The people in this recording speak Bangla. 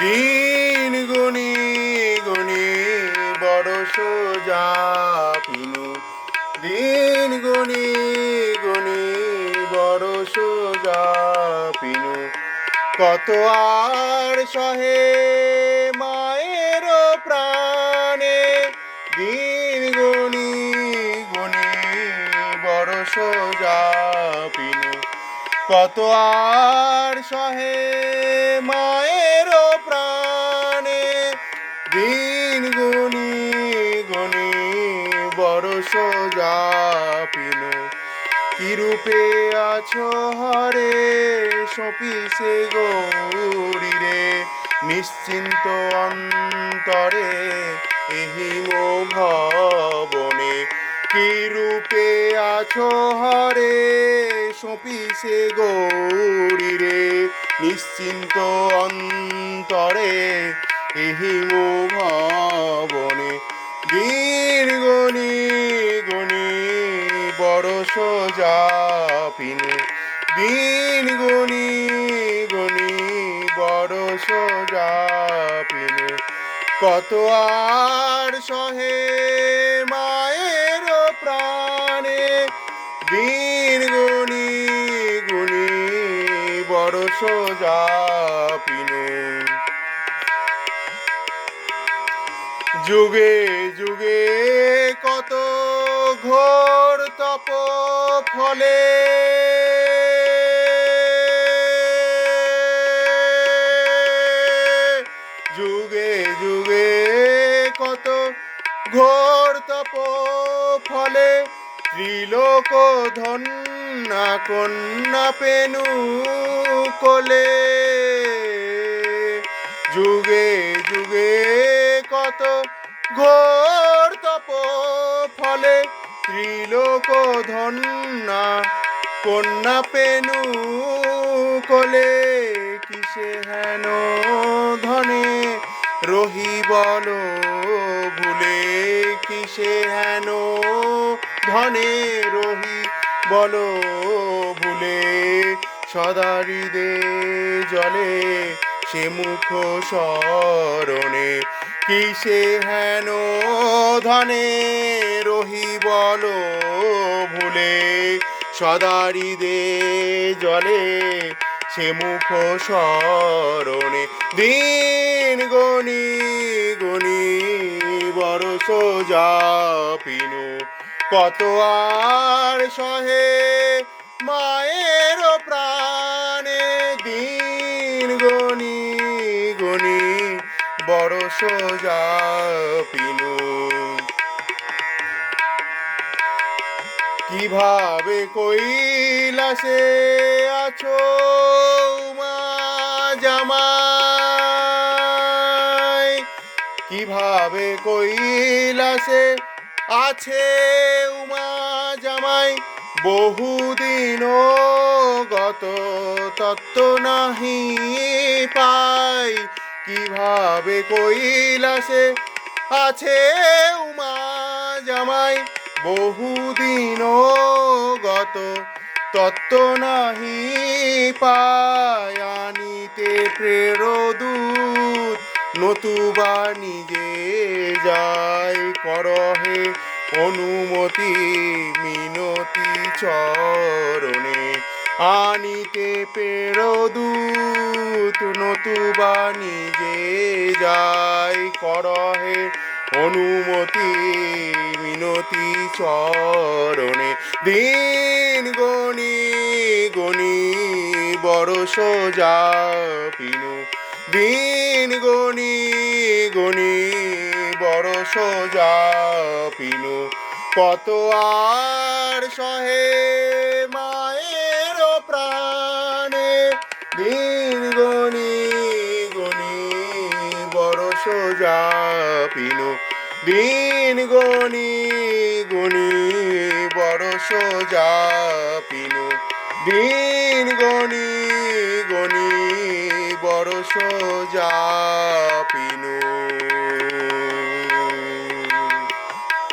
দিন গুনি গুনি বড় সোজা পিনু, দিন গুনি গুনি বড় সোজা পিনু। কত আর সহে মায়ের প্রাণে, দিন গুনি গুনি বড় সোজা পিনু। কত আর সহে মায়ের প্রাণে, দিন গুনি গুনি বড় সোজা পিনু। কি রূপে আছো হরে সপিসে গৌরীরে, নিশ্চিন্ত অন্তরে এহিম ভবনে। কি রূপে আছো হরে সপিসে গৌরীরে, নিশ্চিন্ত অন্তরে এহিম ভবনে। দিন গুনি গুনি বড় সোজা পিনু, দিন গুনি গুনি বড় সোজা পিনু। কত আর সহে মায়ের প্রাণে, দিন গুনি গুনি বড় সোজা পিনু। যুগে যুগে কত ঘোর তপ ফলে, যুগে যুগে কত ঘোর তপ ফলে, ত্রিলোক ধন্যা কন্যা পেনু কোলে। যুগে যুগে কত ঘোর তপ ফলে, ত্রিলোক ধন্যা কন্যা পেনু কোলে। কিসে হেন ধনে রহি বল ভুলে, কিসে হেন ধনে রহি বল ভুলে। সদা হৃদে জলে সে মুখ স্মরণে, কিসে হেন ধনে রহি বল ভুলে। সদা হৃদে জলে সে মুখ স্মরণে, দিন গুনি গুনি বড় সোজা পিনু। কত আর সহে মায়ের প্রাণে, দিন গুনি গুনি বড় সোজা পিনু। কিভাবে কৈলাসে আছো মা জামাই, কিভাবে কৈলাসে আছে উমা জামাই। বহুদিন গত তত্ত্ব নাহি পাই, কিভাবে কৈলাসে আছে উমা জামাই। বহুদিন গত তত্ত্ব নাহি পায়, আনিতে প্রেরদূত নতুবা নিজে যায়। করহে অনুমতি মিনতি চরণে, আনিতে প্রেরদূত নতুবা নিজে যায়। করহে অনুমতি মিনতি চরণে, দিন গুনি গুনি বড় সোজা পিনু। দিন গুনি গুনি বড় সোজা পিনু। কত আর সহে মায়ের প্রাণে, দিন গুনি গুনি বড় সোজা পিনু। দিন গুনি গুনি বড় সোজা পিনু, দিন